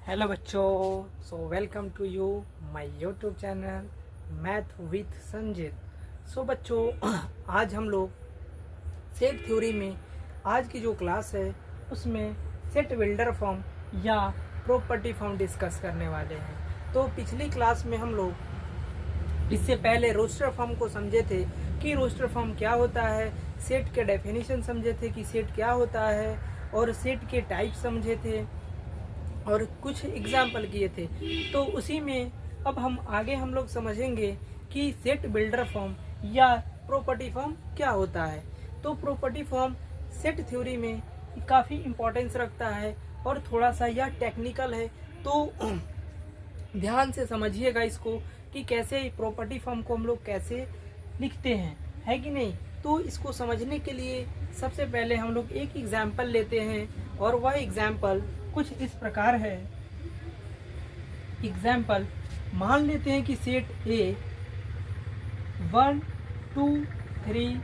Hello बच्चों, welcome to you my YouTube channel math with Sanjit. बच्चों आज हम लोग सेट थ्योरी में आज की जो क्लास है उसमें सेट बिल्डर फॉर्म या प्रॉपर्टी फॉर्म डिस्कस करने वाले हैं। तो पिछली क्लास में हम लोग इससे पहले रोस्टर फॉर्म को समझे थे कि रोस्टर फॉर्म क्या होता है, सेट के डेफिनेशन समझे थे कि सेट क्या होता है और सेट के टाइप समझे थे और कुछ एग्जाम्पल किए थे। तो उसी में अब हम लोग समझेंगे कि सेट बिल्डर फॉर्म या प्रॉपर्टी फॉर्म क्या होता है। तो प्रॉपर्टी फॉर्म सेट थ्योरी में काफ़ी इम्पोर्टेंस रखता है और थोड़ा सा यह टेक्निकल है, तो ध्यान से समझिएगा इसको कि कैसे प्रॉपर्टी फॉर्म को हम लोग कैसे लिखते हैं, है कि नहीं। तो इसको समझने के लिए सबसे पहले हम लोग एक एग्जाम्पल लेते हैं और वह एग्जाम्पल कुछ इस प्रकार है। एग्जाम्पल मान लेते हैं कि सेट ए 1, 2, 3,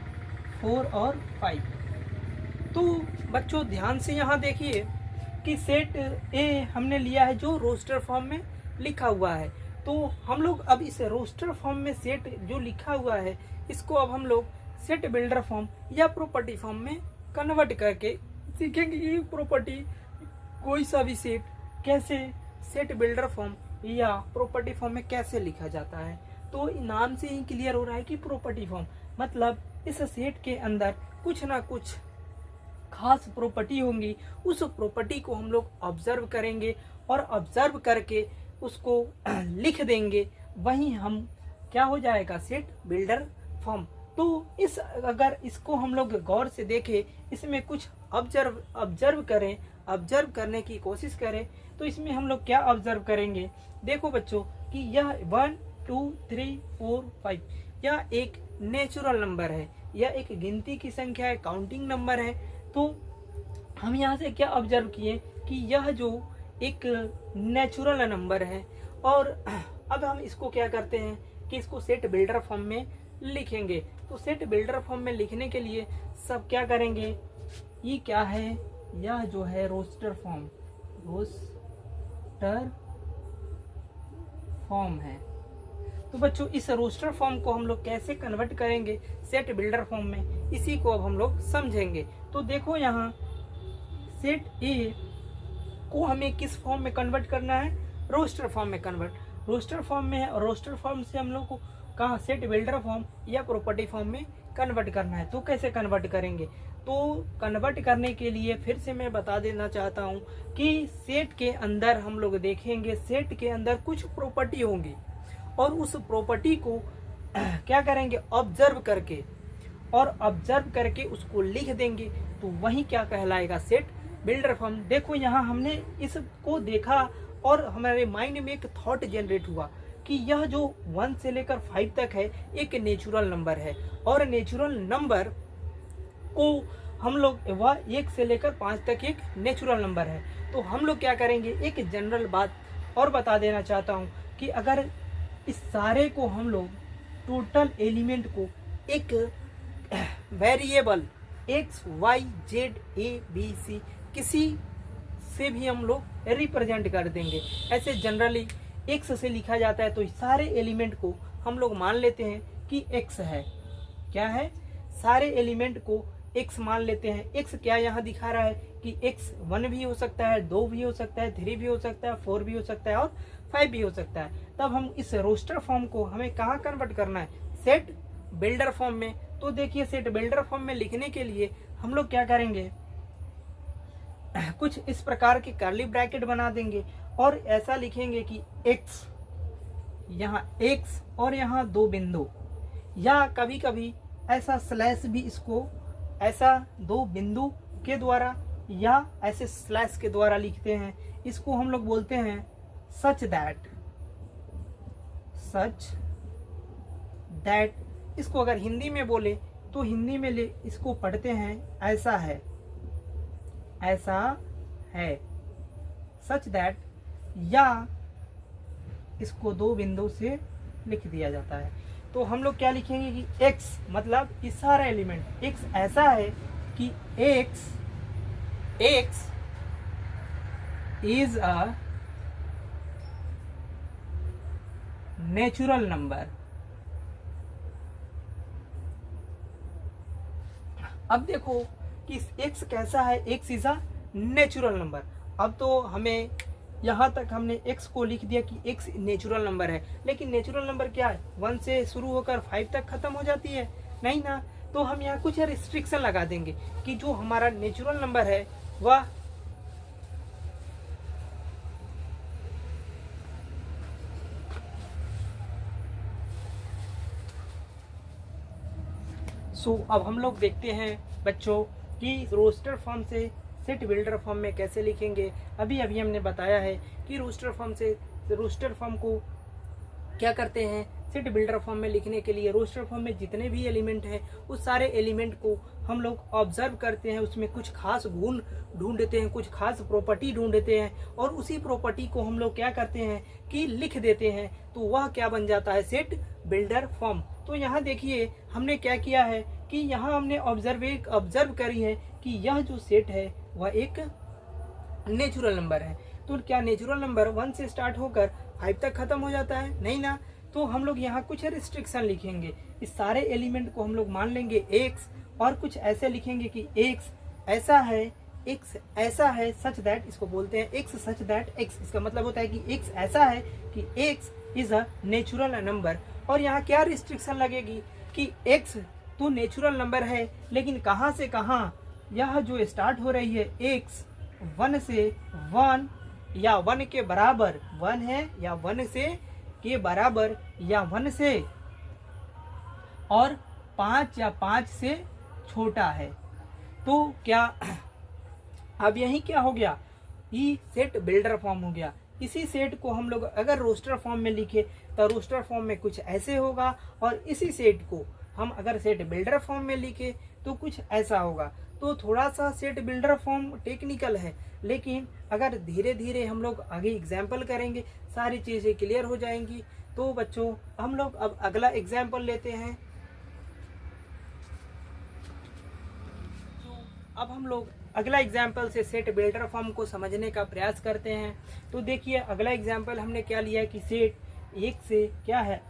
4 और 5। तो बच्चों ध्यान से यहाँ देखिए कि सेट ए हमने लिया है जो रोस्टर फॉर्म में लिखा हुआ है। तो हम लोग अब इस रोस्टर फॉर्म में सेट जो लिखा हुआ है इसको अब हम लोग सेट बिल्डर फॉर्म या प्रॉपर्टी फॉर्म में कन्वर्ट करके सीखेंगे कि प्रॉपर्टी कोई सा भी सेट कैसे सेट बिल्डर फॉर्म या प्रॉपर्टी फॉर्म में कैसे लिखा जाता है। तो नाम से ही क्लियर हो रहा है कि प्रॉपर्टी फॉर्म मतलब इस सेट के अंदर कुछ ना कुछ खास प्रॉपर्टी होंगी, उस प्रॉपर्टी को हम लोग ऑब्जर्व करेंगे और ऑब्जर्व करके उसको लिख देंगे, वहीं हम क्या हो जाएगा सेट बिल्डर फॉर्म। तो अगर इसको हम लोग गौर से देखें, इसमें कुछ ऑब्जर्व करें, ऑब्जर्व करने की कोशिश करें, तो इसमें हम लोग क्या ऑब्जर्व करेंगे। देखो बच्चों कि यह 1, 2, 3, 4, 5 यह एक नेचुरल नंबर है, यह एक गिनती की संख्या है, काउंटिंग नंबर है। तो हम यहाँ से क्या ऑब्जर्व किए कि यह जो एक नेचुरल नंबर है और अब हम इसको क्या करते हैं कि इसको सेट बिल्डर फॉर्म में लिखेंगे। तो सेट बिल्डर फॉर्म में लिखने के लिए सब क्या करेंगे, ये क्या है, यह जो है रोस्टर फॉर्म है। तो बच्चों इस रोस्टर फॉर्म को हम लोग कैसे कन्वर्ट करेंगे सेट बिल्डर फॉर्म में, इसी को अब हम लोग समझेंगे। तो देखो यहाँ सेट ए को हमें किस फॉर्म में कन्वर्ट करना है, रोस्टर फॉर्म में कन्वर्ट। रोस्टर फॉर्म में है और रोस्टर फॉर्म से हम लोग को कहाँ सेट बिल्डर फॉर्म या प्रॉपर्टी फॉर्म में कन्वर्ट करना है। तो कैसे कन्वर्ट करेंगे, तो कन्वर्ट करने के लिए फिर से मैं बता देना चाहता हूँ कि सेट के अंदर हम लोग देखेंगे, सेट के अंदर कुछ प्रॉपर्टी होंगी और उस प्रॉपर्टी को क्या करेंगे ऑब्जर्व करके, और ऑब्जर्व करके उसको लिख देंगे, तो वही क्या कहलाएगा सेट बिल्डर फॉर्म। देखो यहाँ हमने इसको देखा और हमारे माइंड में एक थॉट जनरेट हुआ कि यह जो 1 से लेकर 5 तक है एक नेचुरल नंबर है और नेचुरल नंबर को हम लोग वह 1 से लेकर 5 तक एक नेचुरल नंबर है। तो हम लोग क्या करेंगे, एक जनरल बात और बता देना चाहता हूँ कि अगर इस सारे को हम लोग टोटल एलिमेंट को एक variable x, y, z, a, b, c किसी से भी हम लोग रिप्रेजेंट कर देंगे। ऐसे जनरली x से लिखा जाता है, तो सारे एलिमेंट को हम लोग मान लेते हैं कि x है। क्या है, सारे एलिमेंट को x मान लेते हैं। x क्या यहाँ दिखा रहा है कि x 1 भी हो सकता है, 2 भी हो सकता है, 3 भी हो सकता है, 4 भी हो सकता है और 5 भी हो सकता है। तब हम इस रोस्टर फॉर्म को हमें कहाँ कन्वर्ट करना है, सेट बिल्डर फॉर्म में। तो देखिए सेट बिल्डर फॉर्म में लिखने के लिए हम लोग क्या करेंगे, कुछ इस प्रकार के कर्ली ब्रैकेट बना देंगे और ऐसा लिखेंगे कि x, यहाँ x और यहाँ 2 बिंदु, या कभी कभी ऐसा स्लैश भी, इसको ऐसा 2 बिंदु के द्वारा या ऐसे स्लैश के द्वारा लिखते हैं। इसको हम लोग बोलते हैं सच दैट। इसको अगर हिंदी में बोले तो हिंदी में इसको पढ़ते हैं ऐसा है सच दैट, या इसको 2 बिंदु से लिख दिया जाता है। तो हम लोग क्या लिखेंगे कि x मतलब ये सारा एलिमेंट, x ऐसा है कि x is a natural number. अब देखो कि x कैसा है, x is a natural number. अब तो हमें यहाँ तक हमने x को लिख दिया कि x नेचुरल नंबर है, लेकिन नेचुरल नंबर क्या है, 1 से शुरू होकर 5 तक खत्म हो जाती है, नहीं ना। तो हम यहाँ कुछ रिस्ट्रिक्शन लगा देंगे कि जो हमारा नेचुरल नंबर है वह अब हम लोग देखते हैं बच्चों कि रोस्टर फॉर्म से सेट बिल्डर फॉर्म में कैसे लिखेंगे। अभी हमने बताया है कि रोस्टर फॉर्म को क्या करते हैं, सेट बिल्डर फॉर्म में लिखने के लिए रोस्टर फॉर्म में जितने भी एलिमेंट हैं उस सारे एलिमेंट को हम लोग ऑब्जर्व करते हैं, उसमें कुछ खास गुण ढूंढते हैं, कुछ खास प्रॉपर्टी ढूंढते हैं और उसी प्रॉपर्टी को हम लोग क्या करते हैं कि लिख देते हैं, तो वह क्या बन जाता है, सेट बिल्डर फॉर्म। तो यहाँ देखिए हमने क्या किया है कि यहाँ हमने ऑब्जर्व करी है कि यह जो सेट है वह एक नेचुरल नंबर है। तो क्या नेचुरल नंबर 1 से स्टार्ट होकर 5 तक खत्म हो जाता है, नहीं ना। तो हम लोग यहाँ कुछ रिस्ट्रिक्शन लिखेंगे, इस सारे एलिमेंट को हम लोग मान लेंगे x और कुछ ऐसे लिखेंगे कि x ऐसा है सच दैट, इसको बोलते हैं x सच दैट x। इसका मतलब होता है कि x ऐसा है कि x is a natural number. और यहाँ क्या रिस्ट्रिक्शन लगेगी कि x तो नेचुरल नंबर है, लेकिन कहाँ से कहाँ, यह जो स्टार्ट हो रही है x 1 से 1 या 1 के बराबर 1 है, या 1 से के बराबर या 1 से और 5 या 5 से छोटा है। तो क्या अब यही क्या हो गया, ये सेट बिल्डर फॉर्म हो गया। इसी सेट को हम लोग अगर रोस्टर फॉर्म में लिखे तो रोस्टर फॉर्म में कुछ ऐसे होगा, और इसी सेट को हम अगर सेट बिल्डर फॉर्म में लिखे तो कुछ ऐसा होगा। तो थोड़ा सा सेट बिल्डर फॉर्म टेक्निकल है, लेकिन अगर धीरे धीरे हम लोग आगे एग्जाम्पल करेंगे सारी चीज़ें क्लियर हो जाएंगी। तो बच्चों हम लोग अब अगला एग्जाम्पल लेते हैं। तो अब हम लोग अगला एग्जाम्पल से सेट बिल्डर फॉर्म को समझने का प्रयास करते हैं। तो देखिए अगला एग्जाम्पल हमने क्या लिया है कि सेट एक से क्या है,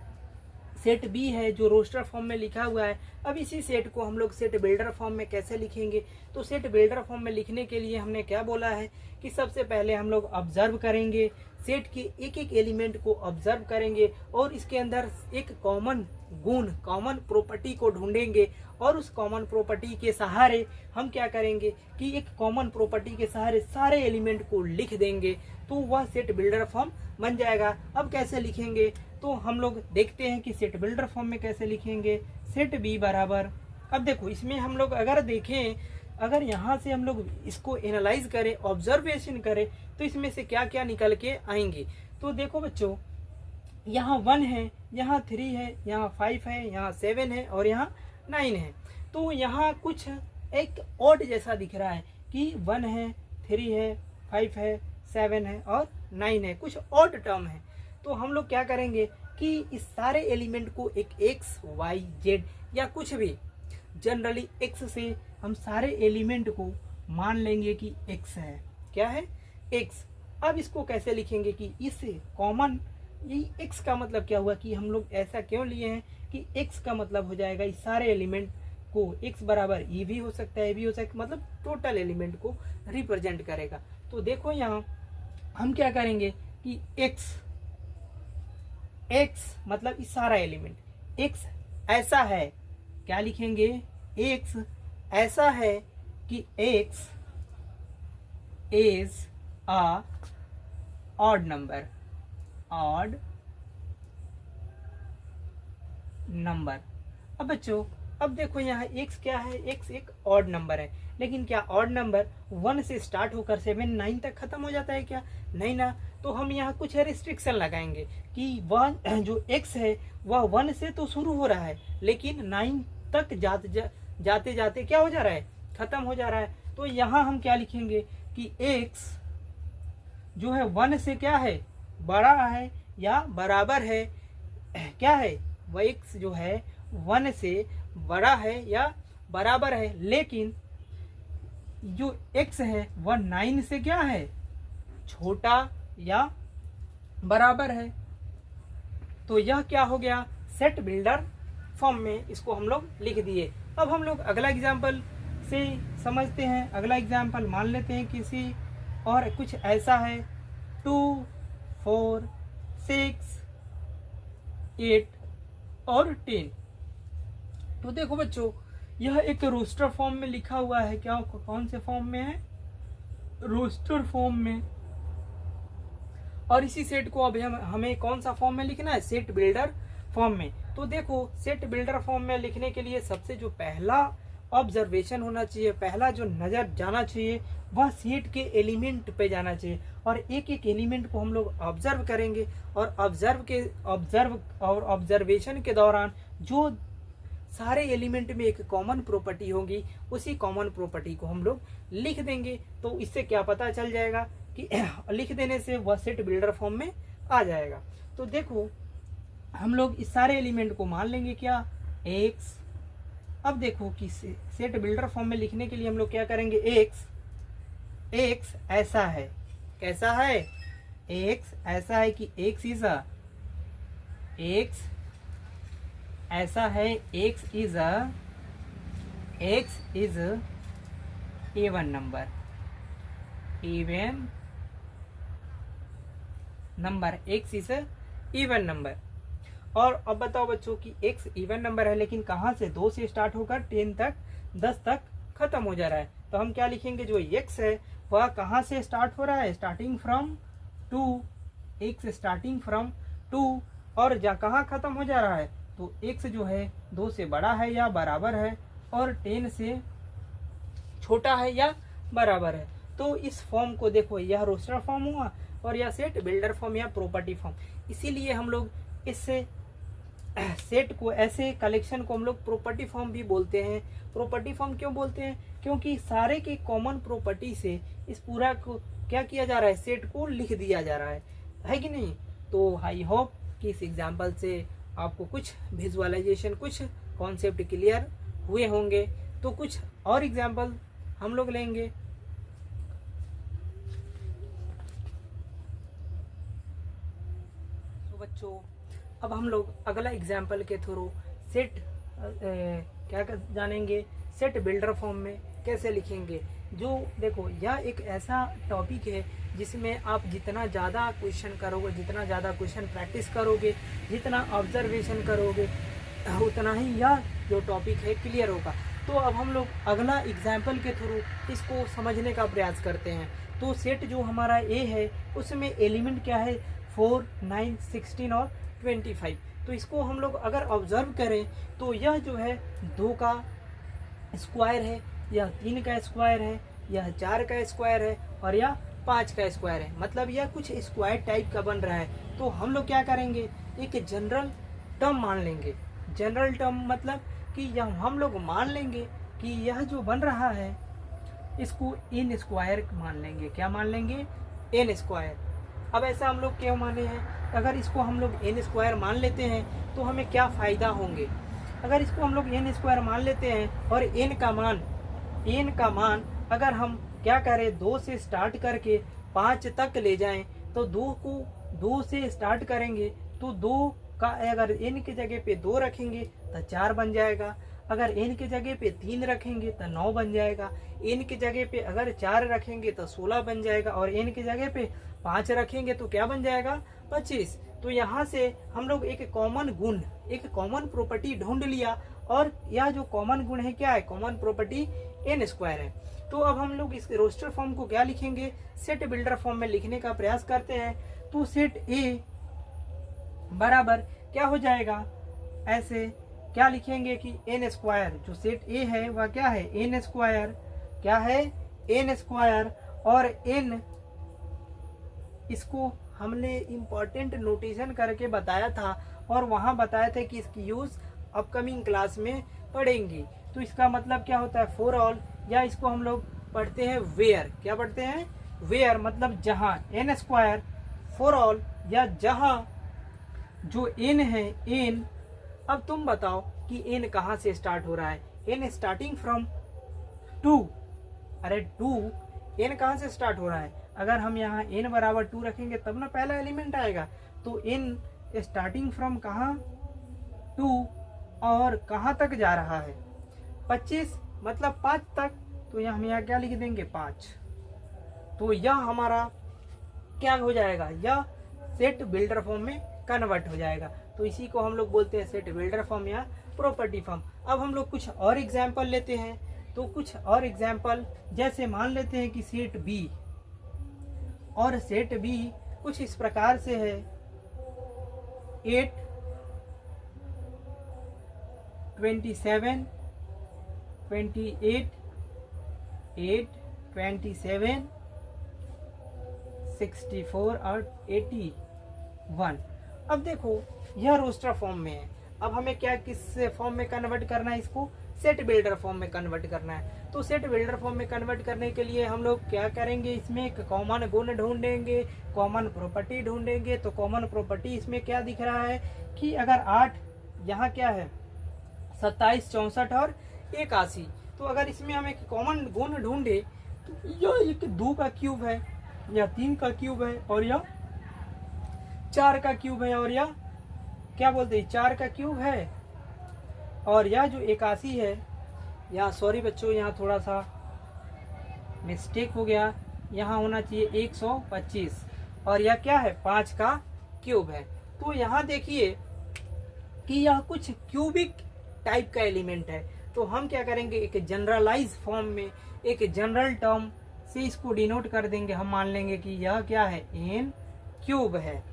सेट बी है जो रोस्टर फॉर्म में लिखा हुआ है। अब इसी सेट को हम लोग सेट बिल्डर फॉर्म में कैसे लिखेंगे, तो सेट बिल्डर फॉर्म में लिखने के लिए हमने क्या बोला है कि सबसे पहले हम लोग ऑब्जर्व करेंगे, सेट के एक एक एलिमेंट को ऑब्जर्व करेंगे और इसके अंदर एक कॉमन गुण, कॉमन प्रॉपर्टी को ढूंढेंगे, और उस कॉमन प्रॉपर्टी के सहारे हम क्या करेंगे कि एक कॉमन प्रॉपर्टी के सहारे सारे एलिमेंट को लिख देंगे, तो वह सेट बिल्डर फॉर्म बन जाएगा। अब कैसे लिखेंगे, तो हम लोग देखते हैं कि सेट बिल्डर फॉर्म में कैसे लिखेंगे। सेट बी बराबर, अब देखो इसमें हम लोग अगर देखें, अगर यहाँ से हम लोग इसको एनालाइज करें, ऑब्जर्वेशन करें, तो इसमें से क्या क्या निकल के आएंगे। तो देखो बच्चों, यहाँ 1 है, यहाँ 3 है, यहाँ 5 है, यहाँ 7 है और यहाँ 9 है। तो यहाँ कुछ एक ऑड जैसा दिख रहा है कि 1 है, 3 है, 5 है, 7 है और 9 है, कुछ ऑड टर्म है। तो हम लोग क्या करेंगे कि इस सारे एलिमेंट को एक x, y, z या कुछ भी, जनरली x से हम सारे एलिमेंट को मान लेंगे कि x है, क्या है, x। अब इसको कैसे लिखेंगे कि इस कॉमन, यही x का मतलब क्या हुआ कि हम लोग ऐसा क्यों लिए हैं कि x का मतलब हो जाएगा इस सारे एलिमेंट को, x बराबर e भी हो सकता है, भी हो सकता है, मतलब टोटल एलिमेंट को रिप्रेजेंट करेगा। तो देखो यहाँ हम क्या करेंगे कि x मतलब इस सारा एलिमेंट, x ऐसा है, क्या लिखेंगे, x ऐसा है कि x is a odd number, odd number। अब बच्चों अब देखो यहाँ x क्या है, x एक ऑड नंबर है, लेकिन क्या ऑड नंबर 1 से स्टार्ट होकर 7, 9 तक खत्म हो जाता है क्या, नहीं ना। तो हम यहाँ कुछ रिस्ट्रिक्शन लगाएंगे कि 1 जो x है वह 1 से तो शुरू हो रहा है, लेकिन 9 तक जाते जाते क्या हो जा रहा है, खत्म हो जा रहा है। तो यहाँ हम क्या लिखेंगे कि x जो है 1 से क्या है, बड़ा है या बराबर है, क्या है, वह x जो है 1 से बड़ा है या बराबर है, लेकिन जो x है वह 9 से क्या है, छोटा या बराबर है। तो यह क्या हो गया, सेट बिल्डर फॉर्म में इसको हम लोग लिख दिए। अब हम लोग अगला एग्जाम्पल से समझते हैं। अगला एग्जाम्पल मान लेते हैं किसी और कुछ ऐसा है 2, 4, 6, 8 और 10। तो देखो बच्चों, यह एक रोस्टर फॉर्म में लिखा हुआ है। क्या कौन से फॉर्म में है, रोस्टर फॉर्म में। और इसी सेट को अब हमें कौन सा फॉर्म में लिखना है, सेट बिल्डर फॉर्म में। तो देखो, सेट बिल्डर फॉर्म में लिखने के लिए सबसे जो पहला ऑब्जर्वेशन होना चाहिए, पहला जो नजर जाना चाहिए, वह सेट के एलिमेंट पे जाना चाहिए। और एक एक एलिमेंट को हम लोग ऑब्जर्व करेंगे और ऑब्जर्वेशन के दौरान जो सारे एलिमेंट में एक कॉमन प्रॉपर्टी होगी, उसी कॉमन प्रॉपर्टी को हम लोग लिख देंगे। तो इससे क्या पता चल जाएगा कि लिख देने से वह सेट बिल्डर फॉर्म में आ जाएगा। तो देखो, हम लोग इस सारे एलिमेंट को मान लेंगे क्या, एक्स। अब देखो कि सेट बिल्डर फॉर्म में लिखने के लिए हम लोग क्या करेंगे, एक्स ऐसा है, कैसा है, एक्स ऐसा है कि एक्स ऐसा है, x is even number, x is even number. और अब बताओ बच्चों कि एक्स इवन नंबर है, लेकिन कहाँ से, 2 से स्टार्ट होकर 10 तक खत्म हो जा रहा है। तो हम क्या लिखेंगे, जो एक्स है वह कहाँ से स्टार्ट हो रहा है, starting from 2, x starting from 2, और कहाँ खत्म हो जा रहा है, तो एक्स जो है 2 से बड़ा है या बराबर है, और 10 से छोटा है या बराबर है। तो इस फॉर्म को देखो, यह रोस्टर फॉर्म हुआ और यह सेट बिल्डर फॉर्म या प्रॉपर्टी फॉर्म। इसीलिए हम लोग इससे सेट को, ऐसे कलेक्शन को हम लोग प्रॉपर्टी फॉर्म भी बोलते हैं। प्रॉपर्टी फॉर्म क्यों बोलते हैं, क्योंकि सारे के कॉमन प्रॉपर्टी से इस पूरा को क्या किया जा रहा है, सेट को लिख दिया जा रहा है कि नहीं। तो आई होप कि इस एग्जाम्पल से आपको कुछ विजुअलाइजेशन, कुछ कॉन्सेप्ट क्लियर हुए होंगे। तो कुछ और एग्जाम्पल हम लोग लेंगे। तो बच्चों, अब हम लोग अगला एग्जाम्पल के थ्रू सेट जानेंगे, सेट बिल्डर फॉर्म में कैसे लिखेंगे। जो देखो, यह एक ऐसा टॉपिक है जिसमें आप जितना ज़्यादा क्वेश्चन करोगे, जितना ज़्यादा क्वेश्चन प्रैक्टिस करोगे, जितना ऑब्जर्वेशन करोगे, उतना ही यह जो टॉपिक है क्लियर होगा। तो अब हम लोग अगला एग्जाम्पल के थ्रू इसको समझने का प्रयास करते हैं। तो सेट जो हमारा ए है, उसमें एलिमेंट क्या है, 4, 9, 16 और 25। तो इसको हम लोग अगर ऑब्जर्व करें तो यह जो है 2 का स्क्वायर है, यह 3 का स्क्वायर है, यह 4 का स्क्वायर है और यह 5 का स्क्वायर है। मतलब यह कुछ स्क्वायर टाइप का बन रहा है। तो हम लोग क्या करेंगे, एक जनरल टर्म मान लेंगे। जनरल टर्म मतलब कि यह हम लोग मान लेंगे कि यह जो बन रहा है इसको एन स्क्वायर मान लेंगे। क्या मान लेंगे, एन स्क्वायर। अब ऐसा हम लोग क्यों माने हैं, अगर इसको हम लोग एन स्क्वायर मान लेते हैं तो हमें क्या फ़ायदा होंगे। अगर इसको हम लोग एन स्क्वायर मान लेते हैं और एन का मान अगर हम क्या करें, 2 से स्टार्ट करके 5 तक ले जाएं, तो 2 से स्टार्ट करेंगे तो 2 का अगर एन के जगह पे 2 रखेंगे तो 4 बन जाएगा। अगर एन के जगह पे 3 रखेंगे तो 9 बन जाएगा। एन के जगह पे अगर 4 रखेंगे तो 16 बन जाएगा। और एन के जगह पे 5 रखेंगे तो क्या बन जाएगा, 25। तो यहाँ से हम लोग एक कॉमन गुण, एक कॉमन प्रॉपर्टी ढूंढ लिया। और यह जो कॉमन गुण है क्या है, कॉमन प्रॉपर्टी एन स्क्वायर है। तो अब हम लोग इस रोस्टर फॉर्म को क्या लिखेंगे, सेट बिल्डर फॉर्म में लिखने का प्रयास करते हैं। तो सेट ए बराबर क्या हो जाएगा, ऐसे क्या लिखेंगे कि एन स्क्वायर, जो सेट ए है वह क्या है, एन स्क्वायर। क्या है, एन स्क्वायर। और एन, इसको हमने इम्पोर्टेंट नोटेशन करके बताया था और वहाँ बताया था कि इसकी यूज अपकमिंग क्लास में पढ़ेंगी। तो इसका मतलब क्या होता है, फॉर ऑल, या इसको हम लोग पढ़ते हैं वेयर। क्या पढ़ते हैं, वेयर, मतलब जहाँ। एन स्क्वायर फॉर ऑल, या जहाँ जो एन है, एन। अब तुम बताओ कि एन कहाँ से स्टार्ट हो रहा है, एन स्टार्टिंग फ्रॉम 2। अरे 2, एन कहाँ से स्टार्ट हो रहा है, अगर हम यहाँ n बराबर 2 रखेंगे तब ना पहला एलिमेंट आएगा। तो n स्टार्टिंग फ्रॉम कहाँ टू और कहाँ तक जा रहा है 25 मतलब 5 तक, तो यहाँ हम यहाँ क्या लिख देंगे 5। तो यह हमारा क्या हो जाएगा, यह सेट बिल्डर फॉर्म में कन्वर्ट हो जाएगा। तो इसी को हम लोग बोलते हैं सेट बिल्डर फॉर्म या प्रॉपर्टी फॉर्म। अब हम लोग कुछ और एग्जाम्पल लेते हैं। तो कुछ और एग्जाम्पल जैसे मान लेते हैं कि सेट बी, और सेट बी कुछ इस प्रकार से है 8 27 28 8 27 64 और 81। अब देखो यह रोस्टर फॉर्म में है। अब हमें क्या किस फॉर्म में कन्वर्ट करना है, इसको सेट बिल्डर फॉर्म में कन्वर्ट करना है। तो सेट बिल्डर फॉर्म में कन्वर्ट करने के लिए हम लोग क्या करेंगे, इसमें एक कॉमन गुण ढूंढेंगे, कॉमन प्रॉपर्टी ढूंढेंगे। तो कॉमन प्रॉपर्टी इसमें क्या दिख रहा है कि अगर 8 यहाँ क्या है 27 64 और 81, तो अगर इसमें हम एक कॉमन गुण ढूंढे तो यह एक 2 का क्यूब है, या 3 का क्यूब है, और यह 4 का क्यूब है, और यह क्या बोलते हैं 4 का क्यूब है। और यह जो 81 है, यहाँ सॉरी बच्चों यहाँ थोड़ा सा मिस्टेक हो गया, यहाँ होना चाहिए 125, और यह क्या है 5 का क्यूब है। तो यहाँ देखिए कि यह कुछ क्यूबिक टाइप का एलिमेंट है। तो हम क्या करेंगे, एक जनरलाइज फॉर्म में एक जनरल टर्म से इसको डिनोट कर देंगे। हम मान लेंगे कि यह क्या है एन क्यूब है।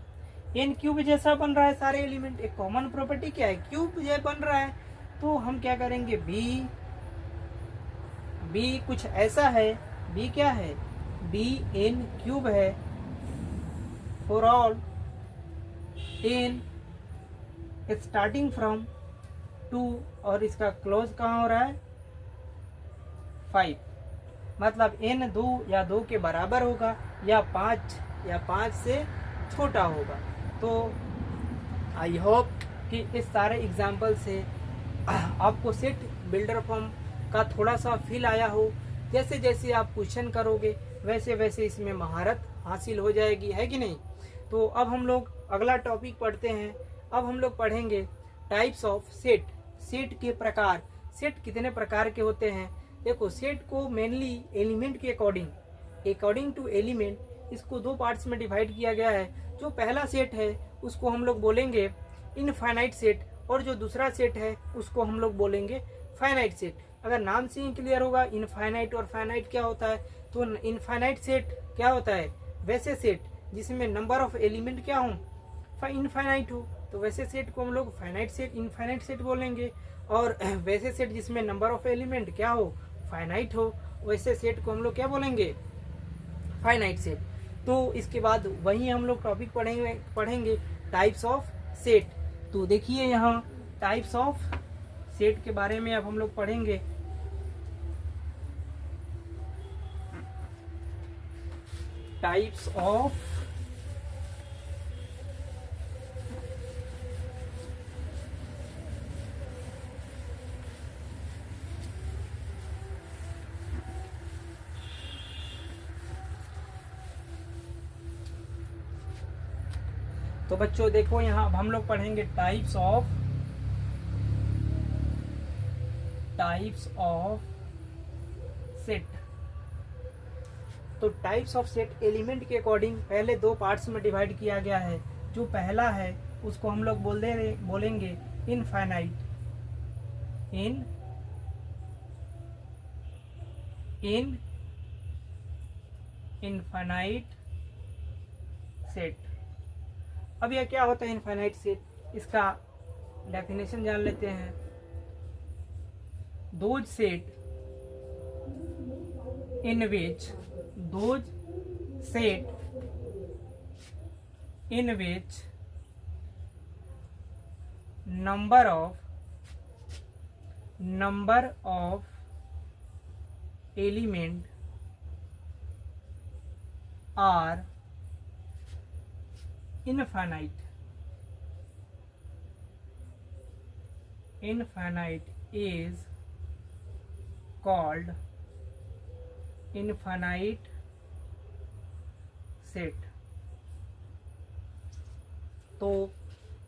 एन क्यूब जैसा बन रहा है सारे एलिमेंट, एक कॉमन प्रॉपर्टी क्या है क्यूब जैसा बन रहा है। तो हम क्या करेंगे बी कुछ ऐसा है, बी क्या है बी एन क्यूब है for all an starting from 2, और इसका क्लोज कहाँ हो रहा है 5, मतलब n 2 या 2 के बराबर होगा, या 5 से छोटा होगा। तो आई होप कि इस सारे एग्जाम्पल से आपको सेट बिल्डर फॉर्म का थोड़ा सा फील आया हो। जैसे जैसे आप क्वेश्चन करोगे वैसे वैसे इसमें महारत हासिल हो जाएगी, है कि नहीं। तो अब हम लोग अगला टॉपिक पढ़ते हैं। अब हम लोग पढ़ेंगे टाइप्स ऑफ सेट, सेट के प्रकार। सेट कितने प्रकार के होते हैं, देखो सेट को मेनली एलिमेंट के अकॉर्डिंग टू एलिमेंट इसको 2 पार्ट्स में डिवाइड किया गया है। जो पहला सेट है उसको हम लोग बोलेंगे इनफाइनाइट सेट, और जो दूसरा सेट है उसको हम लोग बोलेंगे फाइनाइट सेट। अगर नाम से ही क्लियर होगा इनफाइनाइट और फाइनाइट क्या होता है, तो इनफाइनाइट सेट क्या होता है वैसे सेट जिसमें नंबर ऑफ एलिमेंट क्या हो इनफाइनाइट हो, तो वैसे सेट को हम लोग फाइनाइट सेट इनफाइनाइट सेट बोलेंगे। और वैसे सेट जिसमें नंबर ऑफ एलिमेंट क्या हो फाइनाइट हो, वैसे सेट को हम लोग क्या बोलेंगे फाइनाइट सेट। तो इसके बाद वही हम लोग टॉपिक पढ़ेंगे टाइप्स ऑफ सेट। तो देखिए यहाँ टाइप्स ऑफ सेट के बारे में अब हम लोग पढ़ेंगे। टाइप्स ऑफ तो बच्चों देखो यहाँ अब हम लोग पढ़ेंगे टाइप्स ऑफ सेट। तो टाइप्स ऑफ सेट एलिमेंट के अकॉर्डिंग पहले 2 पार्ट्स में डिवाइड किया गया है। जो पहला है उसको हम लोग बोलेंगे इनफाइनाइट इनफाइनाइट सेट। अब यह क्या होता है इनफाइनाइट सेट, इसका डेफिनेशन जान लेते हैं। Those set in which number of element are infinite is called infinite set. तो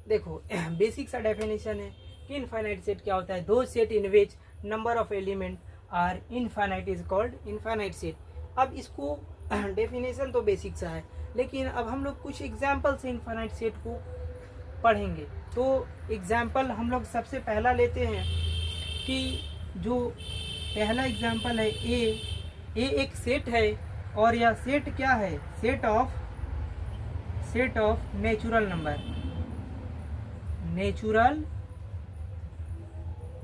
देखो बेसिक सा डेफिनेशन है कि इनफाइनाइट सेट क्या होता है, दो set in which number of element are infinite is called infinite set. अब इसको डेफिनेशन तो बेसिक सा है, लेकिन अब हम लोग कुछ एग्जाम्पल से इनफाइनाइट सेट को पढ़ेंगे। तो एग्जाम्पल हम लोग सबसे पहला लेते हैं कि जो पहला एग्जाम्पल है ए एक सेट है और यह सेट क्या है, सेट ऑफ नेचुरल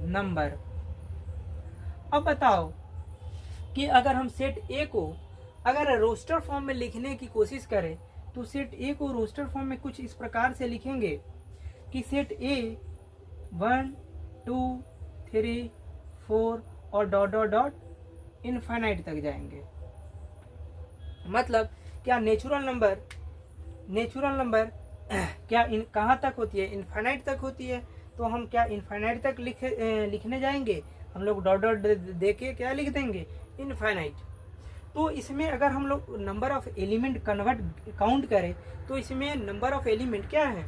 नंबर। अब बताओ कि अगर हम सेट ए को अगर रोस्टर फॉर्म में लिखने की कोशिश करें तो सेट ए को रोस्टर फॉर्म में कुछ इस प्रकार से लिखेंगे कि सेट ए 1 2 3 4 और डॉट डॉट डॉट इनफाइनाइट तक जाएंगे। मतलब क्या नेचुरल नंबर क्या कहाँ तक होती है, इनफाइनाइट तक होती है। तो हम क्या इनफाइनाइट तक लिखने जाएंगे, हम लोग डॉट डॉट दे के क्या लिख देंगे, इनफाइनाइट। तो इसमें अगर हम लोग नंबर ऑफ एलिमेंट काउंट करें तो इसमें नंबर ऑफ एलिमेंट क्या है,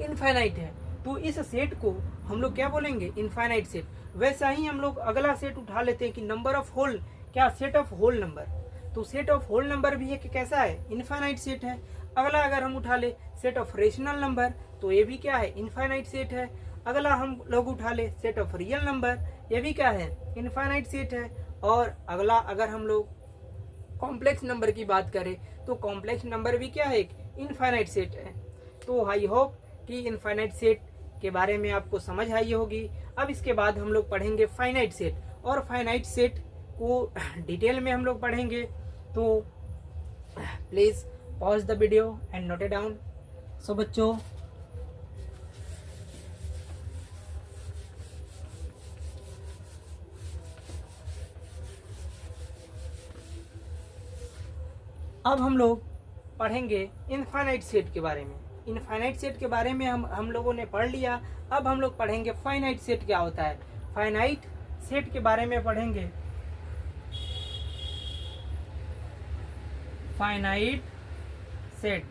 इनफाइनाइट है। तो इस सेट को हम लोग क्या बोलेंगे, इनफाइनाइट सेट। वैसा ही हम लोग अगला सेट उठा लेते हैं कि नंबर ऑफ होल, क्या सेट ऑफ होल नंबर। तो सेट ऑफ होल नंबर भी है कि कैसा है, इनफाइनाइट सेट है। अगला अगर हम उठा ले सेट ऑफ रेशनल नंबर तो ये भी क्या है, इनफाइनाइट सेट है। अगला हम लोग उठा ले सेट ऑफ रियल नंबर, ये भी क्या है, इनफाइनाइट सेट है। और अगला अगर हम लोग कॉम्प्लेक्स नंबर की बात करें तो कॉम्प्लेक्स नंबर भी क्या है, एक इनफाइनाइट सेट है। तो आई होप कि इनफाइनाइट सेट के बारे में आपको समझ आई होगी। अब इसके बाद हम लोग पढ़ेंगे फाइनाइट सेट, और फाइनाइट सेट को डिटेल में हम लोग पढ़ेंगे। तो please pause the video and note it down. So बच्चों अब हम लोग पढ़ेंगे इनफाइनाइट सेट के बारे में। इनफाइनाइट सेट के बारे में हम लोगों ने पढ़ लिया। अब हम लोग पढ़ेंगे फाइनाइट सेट क्या होता है। फाइनाइट सेट के बारे में पढ़ेंगे। फाइनाइट सेट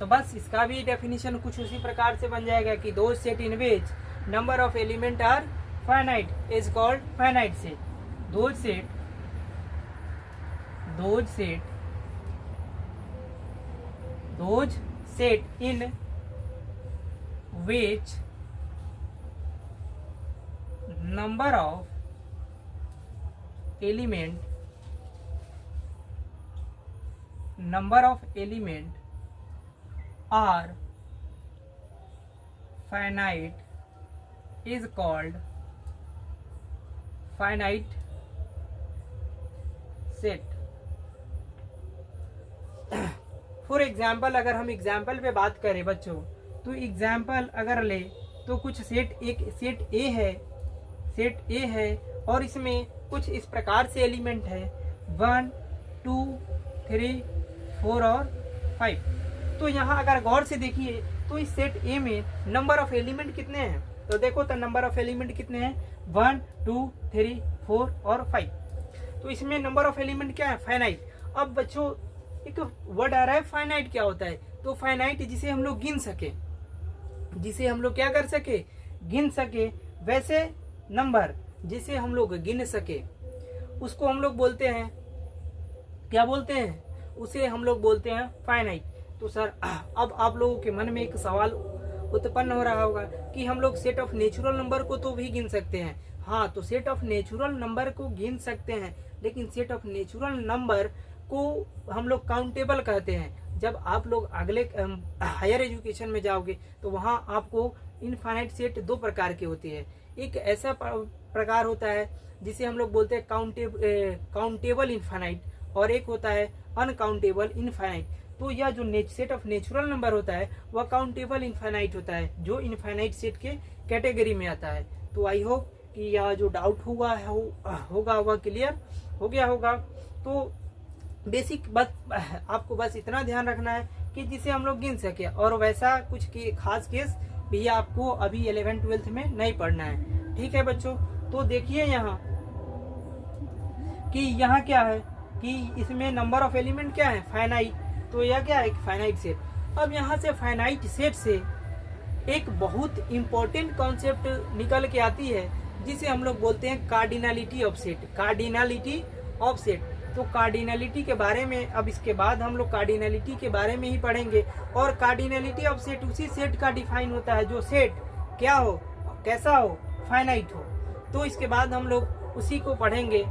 तो बस इसका भी डेफिनेशन कुछ उसी प्रकार से बन जाएगा कि दो set in which number of element are finite is called finite set. दो set in which number of element are finite is called finite set। For example अगर हम एग्जाम्पल पे बात करें बच्चों, तो एग्जाम्पल अगर ले तो कुछ सेट ए है और इसमें कुछ इस प्रकार से एलिमेंट है 1 2 3 4 और 5। तो यहाँ अगर गौर से देखिए तो इस सेट ए में नंबर ऑफ एलिमेंट कितने हैं, तो देखो तो नंबर ऑफ एलिमेंट कितने हैं 1 2 3 4 और 5। तो इसमें नंबर ऑफ एलिमेंट क्या है, फाइनाइट। अब बच्चों एक वर्ड आ रहा है फाइनाइट क्या होता है, तो फाइनाइट जिसे हम लोग गिन सके, जिसे हम लोग क्या कर सके, गिन सके। वैसे नंबर जिसे हम लोग गिन सके उसको हम लोग बोलते हैं, क्या बोलते हैं, उसे हम लोग बोलते हैं फाइनाइट। तो सर अब आप लोगों के मन में एक सवाल उत्पन्न हो रहा होगा कि हम लोग सेट ऑफ नेचुरल नंबर को तो भी गिन सकते हैं। हाँ, तो सेट ऑफ नेचुरल नंबर को गिन सकते हैं, लेकिन सेट ऑफ नेचुरल नंबर को हम लोग काउंटेबल कहते हैं। जब आप लोग अगले हायर एजुकेशन में जाओगे तो वहाँ आपको इनफाइनाइट सेट दो प्रकार के होते हैं। एक ऐसा प्रकार होता है जिसे हम लोग बोलते हैं काउंटेबल इनफाइनाइट, और एक होता है अनकाउंटेबल इनफाइनाइट। तो यह जो सेट ऑफ नेचुरल नंबर होता है वह काउंटेबल इनफाइनाइट होता है, जो इनफाइनाइट सेट के कैटेगरी में आता है। तो आई होप कि यह जो डाउट होगा वह क्लियर हो गया होगा। तो बेसिक बस आपको बस इतना ध्यान रखना है कि जिसे हम लोग गिन सके, और वैसा कुछ खास केस भी आपको अभी 11th-12th में नहीं पढ़ना है। ठीक है बच्चों, तो देखिए यहाँ कि यहाँ क्या है कि इसमें नंबर ऑफ एलिमेंट क्या है, फाइनाइट। तो यह क्या है, फाइनाइट सेट। अब यहाँ से फाइनाइट सेट से एक बहुत इम्पोर्टेंट कॉन्सेप्ट निकल के आती है जिसे हम लोग बोलते हैं cardinality of set. Cardinality of set, तो कार्डिनलिटी के बारे में अब इसके बाद हम लोग कार्डिनलिटी के बारे में ही पढ़ेंगे। और कार्डिनलिटी ऑफ सेट उसी सेट का डिफाइन होता है जो सेट क्या हो, कैसा हो, फाइनाइट हो। तो इसके बाद हम लोग उसी को पढ़ेंगे।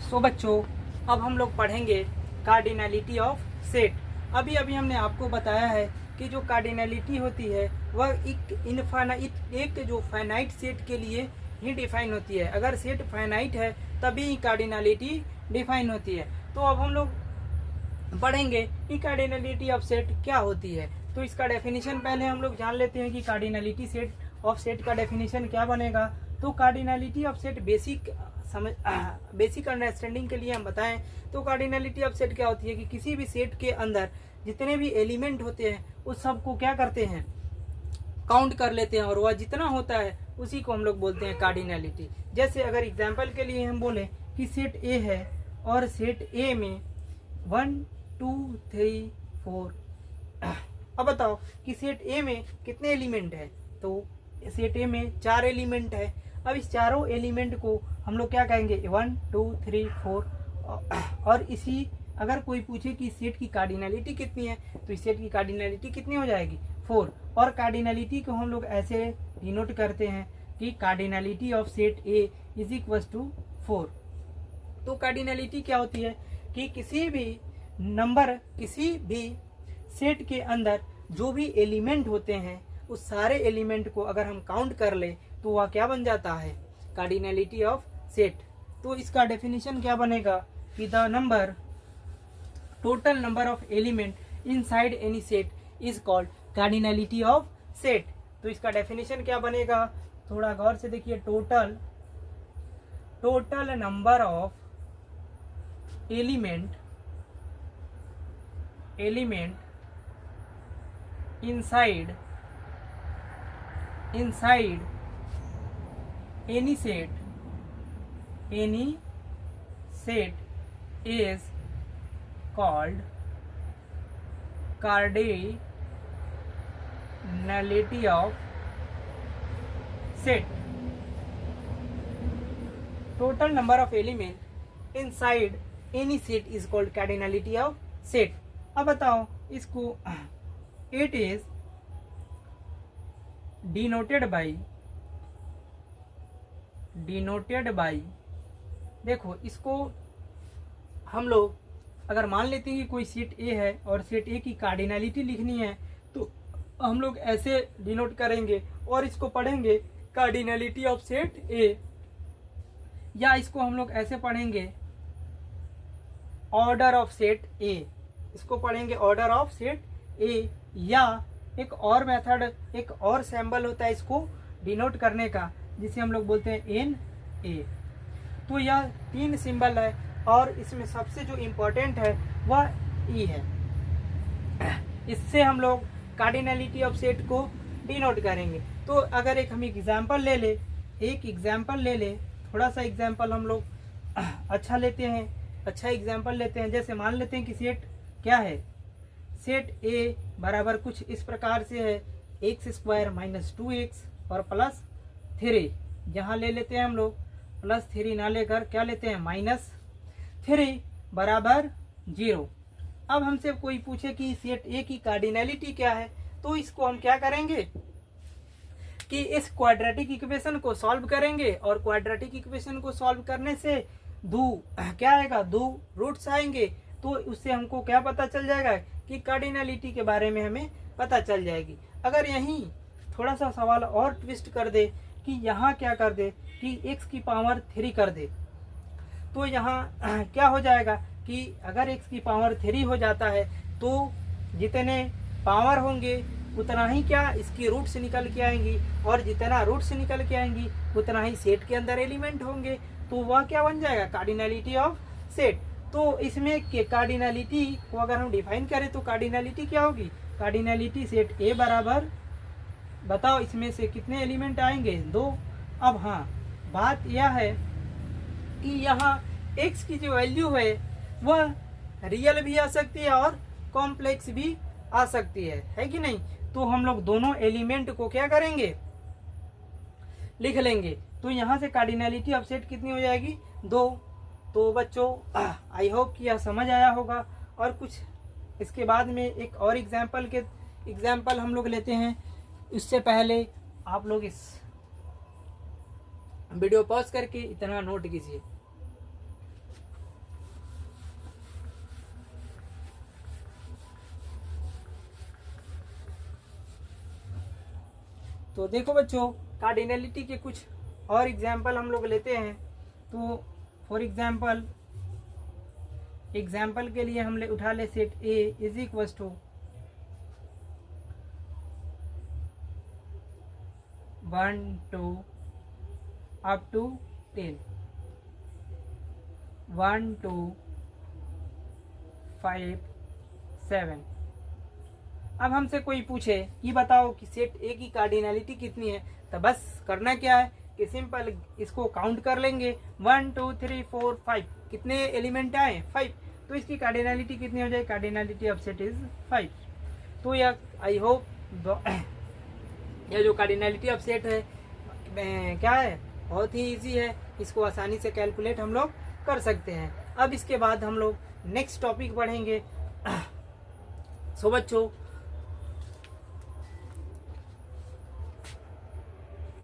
सो बच्चों, अब हम लोग पढ़ेंगे कार्डिनलिटी ऑफ सेट। अभी अभी हमने आपको बताया है कि जो कार्डिनलिटी होती है वह एक जो फाइनाइट सेट के लिए ही डिफाइन होती है। अगर सेट फाइनाइट है तभी कार्डिनलिटी डिफाइन होती है। तो अब हम लोग पढ़ेंगे कि कार्डिनलिटी ऑफ सेट क्या होती है। तो इसका डेफिनेशन पहले हम लोग जान लेते हैं कि कार्डिनलिटी सेट ऑफ सेट का डेफिनेशन क्या बनेगा। तो cardinality of set basic understanding के लिए हम बताएं तो कार्डिनलिटी ऑफ सेट क्या होती है कि किसी भी सेट के अंदर जितने भी एलिमेंट होते हैं उस सब को क्या करते हैं, काउंट कर लेते हैं, और वह जितना होता है उसी को हम लोग बोलते हैं कार्डिनलिटी। जैसे अगर एग्जांपल के लिए हम बोले कि सेट ए है और सेट ए में 1 2 3 4, अब बताओ कि सेट ए में कितने एलिमेंट है। तो सेट ए में 4 एलिमेंट है। अब इस चारों एलिमेंट को हम लोग क्या कहेंगे, 1 2 3 4। और इसी अगर कोई पूछे कि सेट की कार्डिनलिटी कितनी है तो इस सेट की कार्डिनलिटी कितनी हो जाएगी, 4। और कार्डिनलिटी को हम लोग ऐसे डिनोट करते हैं कि cardinality of set A is equal to 4। तो कार्डिनलिटी क्या होती है कि किसी भी नंबर, किसी भी सेट के अंदर जो भी एलिमेंट होते हैं उस सारे एलिमेंट को अगर हम काउंट कर ले तो वह क्या बन जाता है, कार्डिनलिटी ऑफ सेट। तो इसका डेफिनेशन क्या बनेगा कि the number, total number of element inside any set is called cardinality of set. तो इसका डेफिनेशन क्या बनेगा, थोड़ा गौर से देखिए। Total number of element inside any set is called cardinality of set. Total number of element inside any set is called cardinality of set. अब बताओ इसको, it is denoted by, देखो इसको हम लोग अगर मान लेते हैं कि कोई सेट ए है और सेट ए की कार्डिनलिटी लिखनी है तो हम लोग ऐसे डिनोट करेंगे और इसको पढ़ेंगे कार्डिनलिटी ऑफ सेट ए, या इसको हम लोग ऐसे पढ़ेंगे ऑर्डर ऑफ सेट ए, इसको पढ़ेंगे ऑर्डर ऑफ सेट ए। या एक और मेथड, एक और सिंबल होता है इसको डिनोट करने का जिसे हम लोग बोलते हैं एन ए। तो यह 3 सिंबल है और इसमें सबसे जो इम्पोर्टेंट है वह ई है। इससे हम लोग कार्डिनलिटी ऑफ सेट को डिनोट करेंगे। तो अगर हम एग्जाम्पल ले ले, थोड़ा सा एग्जाम्पल हम लोग अच्छा एग्जाम्पल लेते हैं। जैसे मान लेते हैं कि सेट क्या है, सेट ए बराबर कुछ इस प्रकार से है, x² - 2x और +3। यहाँ ले लेते हैं हम लोग +3 ना लेकर क्या लेते हैं, -3 बराबर 0। अब हमसे कोई पूछे कि सेट ए की कार्डिनलिटी क्या है तो इसको हम क्या करेंगे कि इस क्वाड्रेटिक इक्वेशन को सॉल्व करेंगे, और क्वाड्रेटिक इक्वेशन को सॉल्व करने से क्या आएगा, 2 रूट्स आएंगे। तो उससे हमको क्या पता चल जाएगा कि कार्डिनलिटी के बारे में हमें पता चल जाएगी। अगर यहीं थोड़ा सा सवाल और ट्विस्ट कर दे कि यहाँ क्या कर दे कि x³ कर दे, तो यहाँ क्या हो जाएगा कि अगर x³ हो जाता है तो जितने पावर होंगे उतना ही क्या इसकी रूट्स निकल के आएंगी, और जितना रूट्स निकल के आएंगी उतना ही सेट के अंदर एलिमेंट होंगे। तो वह क्या बन जाएगा, कार्डिनलिटी ऑफ सेट। तो इसमें कार्डिनलिटी को अगर हम डिफाइन करें तो कार्डिनलिटी क्या होगी, कार्डिनलिटी सेट ए बराबर, बताओ इसमें से कितने एलिमेंट आएंगे, 2। अब हाँ, बात यह है कि यहाँ x की जो वैल्यू है वह रियल भी आ सकती है और कॉम्प्लेक्स भी आ सकती है कि नहीं। तो हम लोग दोनों एलिमेंट को क्या करेंगे, लिख लेंगे। तो यहाँ से कार्डिनलिटी ऑफ सेट कितनी हो जाएगी, 2। तो बच्चों आई होप कि यह समझ आया होगा। और कुछ इसके बाद में एक और एग्जाम्पल हम लोग लेते हैं। उससे पहले आप लोग इस वीडियो पॉज करके इतना नोट कीजिए। तो देखो बच्चों, कार्डिनलिटी के कुछ और एग्जाम्पल हम लोग लेते हैं। तो फॉर एग्जाम्पल के लिए हम उठा ले set A is equal to 1 2 up to 10, 1 2 5 7। अब हमसे कोई पूछे कि बताओ कि सेट ए की कार्डिनलिटी कितनी है, तो बस करना क्या है कि सिंपल इसको काउंट कर लेंगे। 1 2 3 4 5, कितने एलिमेंट आए, 5। तो इसकी कार्डिनलिटी कितनी हो जाएगी, कार्डिनलिटी ऑफ सेट इज 5। तो यह आई होप यह जो कार्डिनलिटी ऑफ सेट है क्या है, बहुत ही इजी है, इसको आसानी से कैलकुलेट हम लोग कर सकते हैं। अब इसके बाद हम लोग नेक्स्ट टॉपिक बढ़ेंगे। सो बच्चों